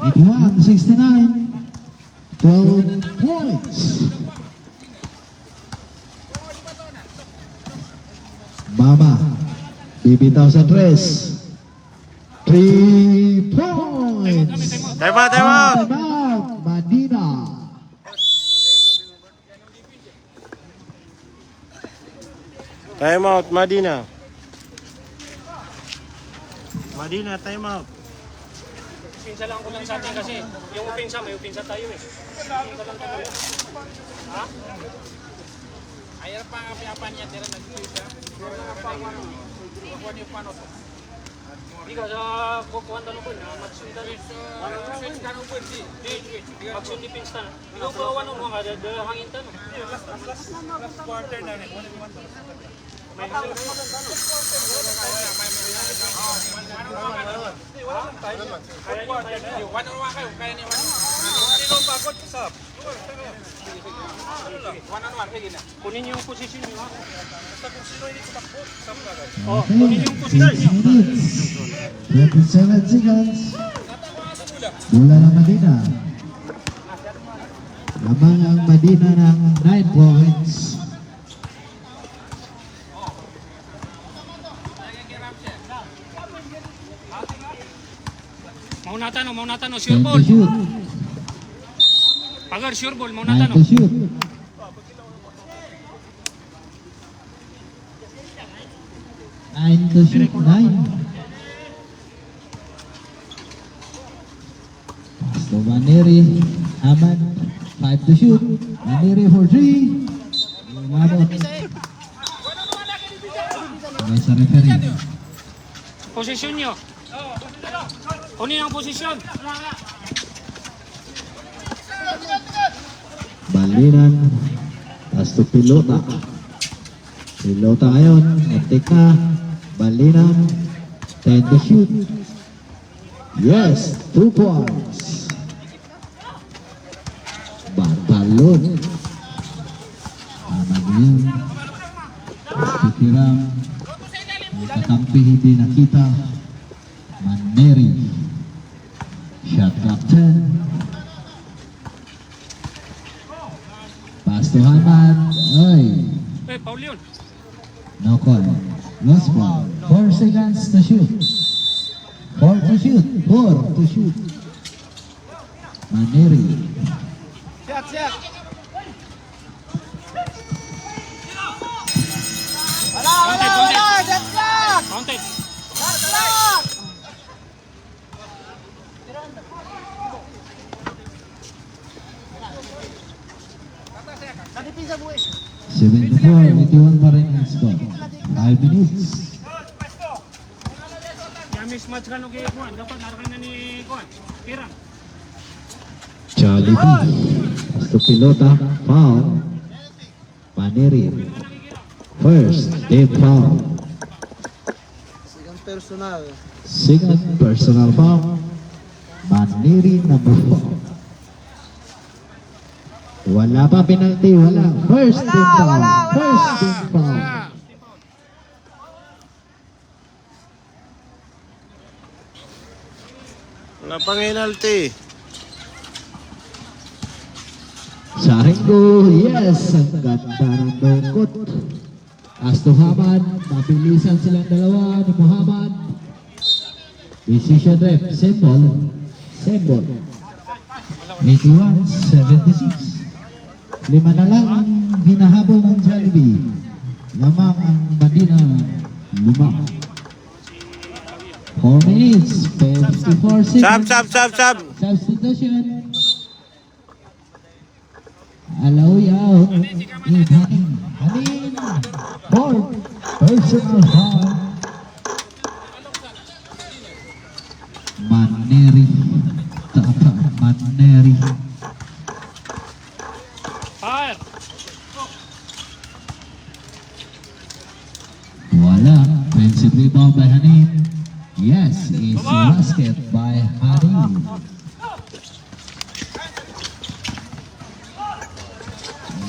Speaker 3: 81, 69. 12 points. Mama. Bibitaw sa tres. 3 points.
Speaker 2: Time out, time out.
Speaker 3: Time out. Medina.
Speaker 2: Time out, Medina. Medina, time out.
Speaker 4: Pinsa lang ko lang sa atin kasi yung upinsa, may upinsa tayo eh. Pinsa lang tayo. Ha? Ayar pa apa niya tira nagpisa. Hindi ka sa kukuhan tanong ko na magsundan rin. Magsun ni Pinstan. Ikaw ba ano mo nga, hangin tanong. Last quarter na rin. Kunin yung posisyon nyo ha. Oh, kunin yung posisyon nyo.
Speaker 3: 27 seconds. Bola ng Medina. Lamang ang Medina ng 9 points.
Speaker 4: Maunatan o, sure
Speaker 3: 10
Speaker 4: ball.
Speaker 3: to shoot.
Speaker 4: Pagar, sure ball,
Speaker 3: 9
Speaker 4: maunatan o.
Speaker 3: to shoot. Nine to shoot. 9. Pass to Maneri. Hamad. 5 to shoot. Maneri for 3. Umabot. May sa referee.
Speaker 4: Posisyon nyo. Kunin ang posisyon.
Speaker 3: Balinan. Pass to pilota. Pilota ngayon. Etik na. Balinan. 10 to shoot. Yes. 2 points. Bantalon. Hamad yun. Pikiram. May kakampi hindi nakita. Maneri. Shot clock 10. Pass to Hamad. Ay.
Speaker 4: Eh, Paul yun.
Speaker 3: No call. Lost ball. 4 seconds to shoot. 4 to shoot. 4 to shoot. Maneri.
Speaker 4: Counted.
Speaker 3: Seven to four, 81 pa rin ang score. 5 minutes.
Speaker 4: Kaya mismatch ka nung kay Juan. Dapat narakan na ni Juan. Pirang.
Speaker 3: Jollibee. Hasta pilota, foul. Maneri. First, team foul.
Speaker 1: Sigang personal.
Speaker 3: Second, personal foul. Maneri number 4. Wala pa penalty, wala. First team foul. First team foul.
Speaker 2: Wala pang penalty.
Speaker 3: Sarengo, yes, ang ganda ng dukot. Asto Hamad, mabilisan silang dalawa ni Muhammad. Decision ref, symbol. 81-76. 5 na lang ang hinahabol ng Jollibee. Lamang ang Medina, 5. 4 minutes, 54 seconds.
Speaker 2: Sab.
Speaker 3: Substitution. Alaw-yaw. Hanin. 4. Personal foul. Maneri. Maneri.
Speaker 4: Fire.
Speaker 3: Wala. Offensive rebound by Hanin. Yes, it's basket by Hanin.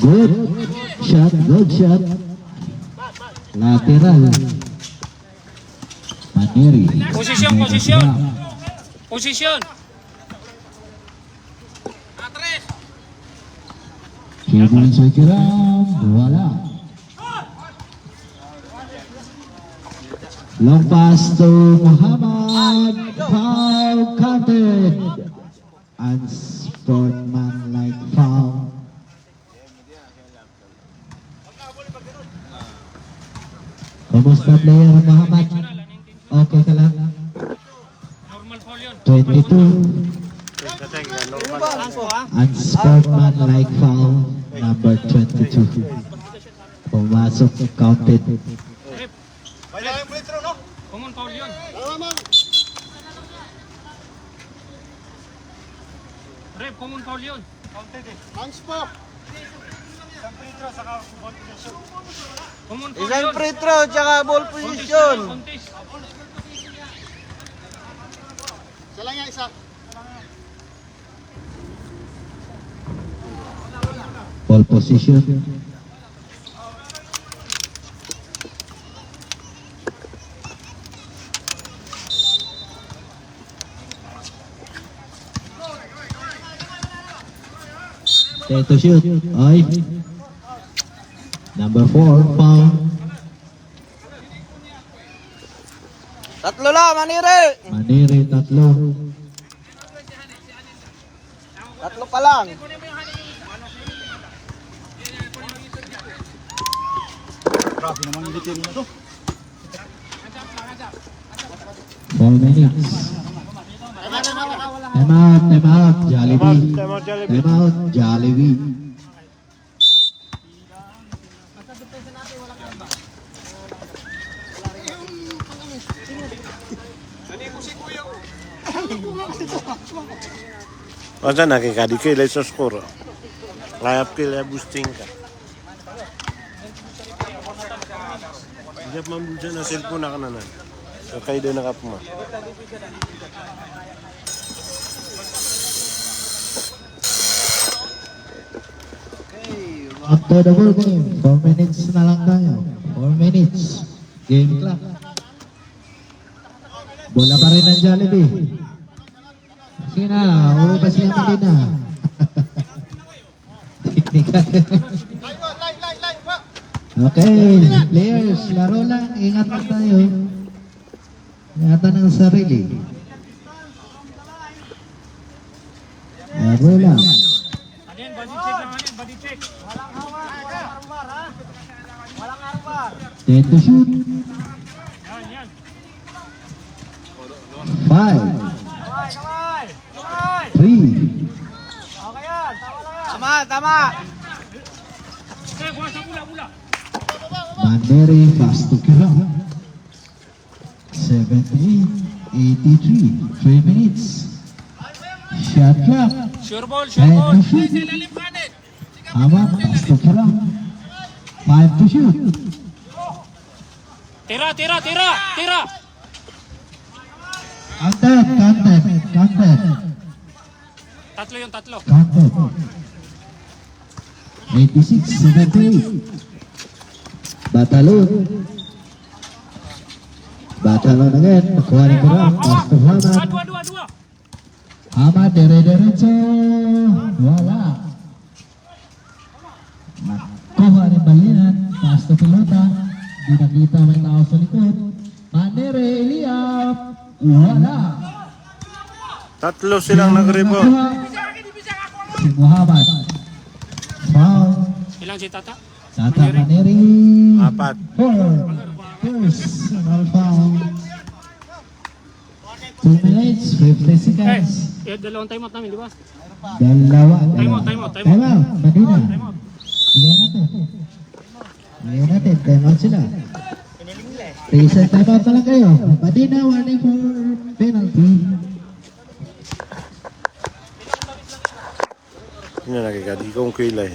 Speaker 3: Good shot. Lateral. Maneri.
Speaker 4: Posisyon.
Speaker 3: Kibulin sa kiram. Wala. Long pass to Muhammad. Foul counted. Unsportsmanlike foul. Kumusta player Muhammad? Okay ka lang?
Speaker 4: Normal foul yun.
Speaker 3: 22.
Speaker 4: Franco ha?
Speaker 3: Unsportsmanlike foul. Number 22. Pumasok, counted.
Speaker 4: Rep. Common foul yun. Rep, common foul yun. Common foul
Speaker 1: Isang
Speaker 4: yun.
Speaker 1: free throw, tsaka ball position.
Speaker 4: Contest.
Speaker 3: Ball position. Okay, to shoot. Ay. Number 4, foul.
Speaker 1: Tatlo lang, Manire.
Speaker 3: Maniri, tatlo.
Speaker 1: Tatlo pa lang. Grabe naman yung bitin mo to.
Speaker 3: 4 minutes. Time out, Jollibee. Time out, Jollibee.
Speaker 2: Masa nakikadikilay sa score. Layap kilay boosting ka. Hindi mambulsa na cellphone na kananan. So kayo din nakapuma.
Speaker 3: After the ball game, 4 minutes na lang tayo. 4 minutes. Game clock. Bola pa rin ang Jollibee. Sige na, uwi pa siya Medina. Technical. Okay, players, laro lang. Ingat lang tayo. Ingatan ang sarili. Laro lang.
Speaker 4: Anin, body check lang, body check. Walang hawak, walang armbar ha? Walang armbar.
Speaker 3: 10 to shoot.
Speaker 4: Yan, yan.
Speaker 3: 5, 3,
Speaker 1: Tama!
Speaker 4: Okay, kuha sa pula.
Speaker 3: Maneri fast to Kiram. 78-83, 3 minutes. Shot clock.
Speaker 4: Sure ball,
Speaker 3: 10 to shoot. Hamat fast to Kiram. 5 to shoot.
Speaker 4: Tira.
Speaker 3: Counted.
Speaker 4: Tatlo yung tatlo.
Speaker 3: Counted. 86-78. Batalon again. Nakuha ni Kiram. Fast to Hamat.
Speaker 4: Dua.
Speaker 3: Hamat dire-diretso. Wala. Nakuha ni Balinan. Fast to Pilota. Di nakita may tao sa likod. Manere Eliab. Wala.
Speaker 2: Tatlo silang nag-rebound.
Speaker 3: Nakuha si Muhammad. Foul.
Speaker 4: Ilang si Tata?
Speaker 3: Tata Manere.
Speaker 2: 4.
Speaker 3: 4. Personal foul. 2 minutes, 50 seconds.
Speaker 4: Dalawang timeout namin, di ba?
Speaker 3: Dalawa.
Speaker 4: Time out.
Speaker 3: Madina. Bigyan natin. Time out sila. Reset time out na lang kayo. Madina, warning for penalty.
Speaker 2: Ini nakikadi kong kilay.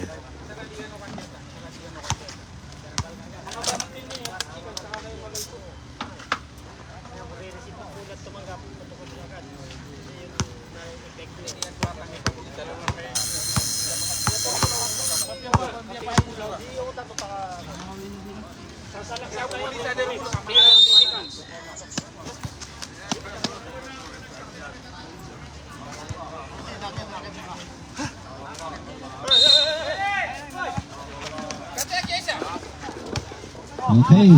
Speaker 3: Okay.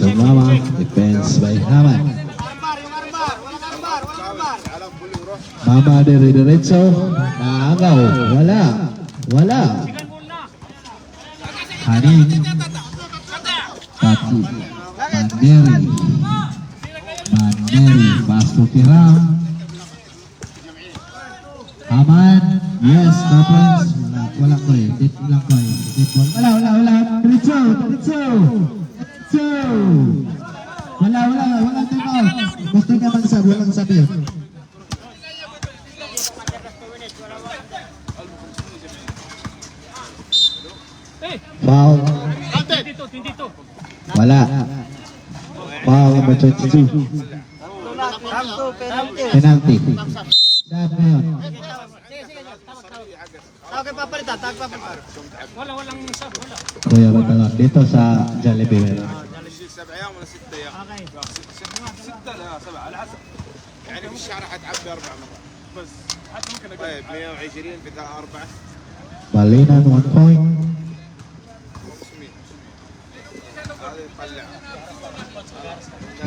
Speaker 3: Tumama. Defense by Hamad. Mama dire-diretso. Naagaw. Wala. Hanin. Tati. Manderi. Pasto Kiram. Aman. Yes, no points. Wala ko eh. Tip lang ko eh. Wala. Diretso. Wala. Tip out. Gusto niya magsabi. Walang sabi. Foul.
Speaker 4: 22.
Speaker 3: Wala. Foul number 22. Penalty. Shot na yun.
Speaker 4: Walang sub, wala.
Speaker 3: Kuya Batalon. Dito sa Jollibee. meron.
Speaker 1: 7 أيام ولا 6 أيام؟ 6 لا 7 على حسب يعني في الشهر حتعبي 4 مرات بس حتى ممكن طيب 120 بدها 4
Speaker 3: Balinan 1 point.
Speaker 1: 500 هذا يطلع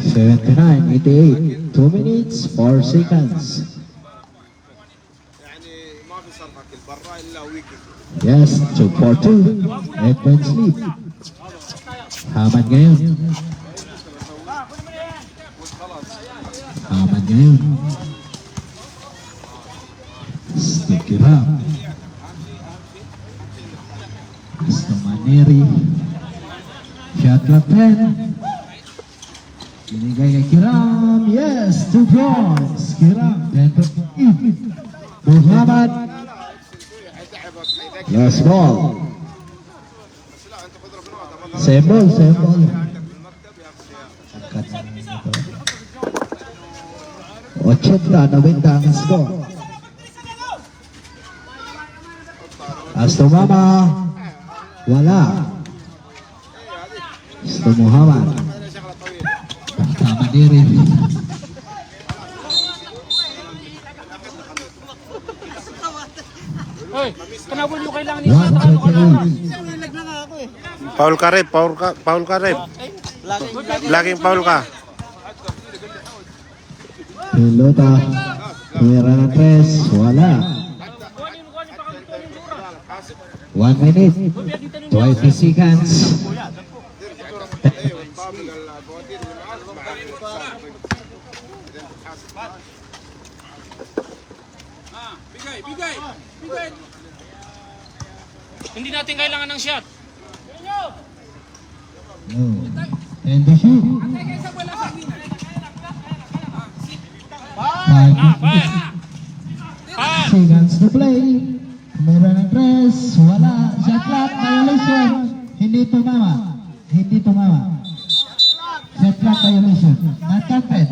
Speaker 3: 79-88. 2 minutes 4 seconds.
Speaker 1: يعني ما في صرفة كل برا إلا ويكي
Speaker 3: Yes, 2-4-2. 8 points lead. Hamad ngayon. Sticky Ram. Gusto Maneri. Shot clock 10. Binigay kay Kiram. Yes, 2 points. Kiram, 10 to 8. Muhammad. Last ball. Same ball. Angkat na ito. 80-90 ang score. Astomama. Wala. Asto Muhammad. Tama diri.
Speaker 4: Hoy, kenapa nyo kailangan nyo sa
Speaker 2: Paul Karep. Laging Paul ka.
Speaker 3: Pilota. Tumira na 3. Wala. 1 minute. 2 20 seconds.
Speaker 4: Bigay. Hindi natin kailangan ng shot.
Speaker 3: No. And the shoot.
Speaker 4: Fire.
Speaker 3: Seconds to play. Meron ng tres. Wala. Shot clock violation. Hindi tumama. Shot clock violation. Not counted.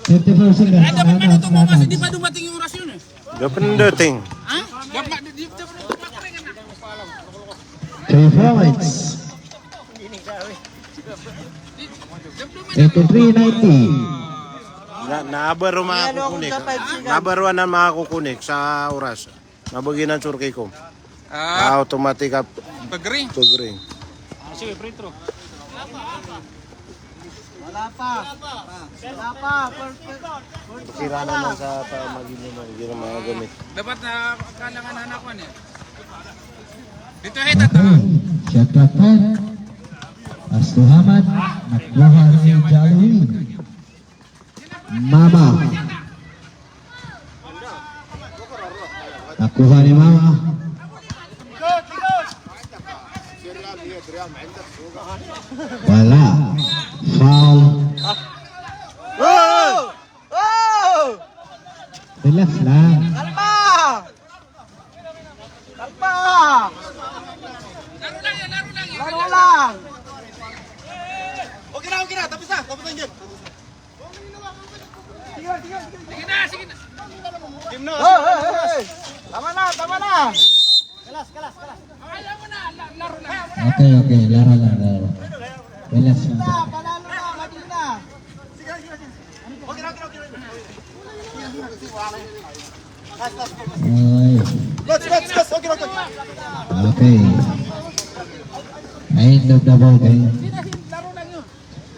Speaker 3: 54 seconds.
Speaker 4: Dapat ka nito mo kasi di pa dumating yung oras yun eh.
Speaker 2: Dapat
Speaker 4: Ha? Dapat dumating na.
Speaker 3: 3 points. 83-90.
Speaker 2: Naabaro mga kukunik. Naabaro na mga kukunik sa oras. Nabagi ng surkey ko. Automatic up.
Speaker 4: Pag-ring.
Speaker 2: Pag-ring.
Speaker 4: Sige, free throw.
Speaker 1: Wala pa.
Speaker 2: Sira naman sa pamagin mo. Hindi na mga gamit.
Speaker 4: Dapat na kailangan hanapan eh. Dito hita to.
Speaker 3: Shot clock 10. Astu Hamad. Nakuha ni Jalui. Mama. Nakuha ni Mama. Wala. Foul. Relax lang.
Speaker 1: Kalpa! Laro lang! Okay na. Tapos na dyan.
Speaker 4: Sige na.
Speaker 1: Game na. Hey. Tama na. Kalas.
Speaker 4: Ayaw mo na, laro lang.
Speaker 3: Okay. Laro lang. Relax lang.
Speaker 1: Panalo na, maging na. Sige. Okay na.
Speaker 3: Ay.
Speaker 1: Let's. Okay.
Speaker 3: Okay. End of the ball game.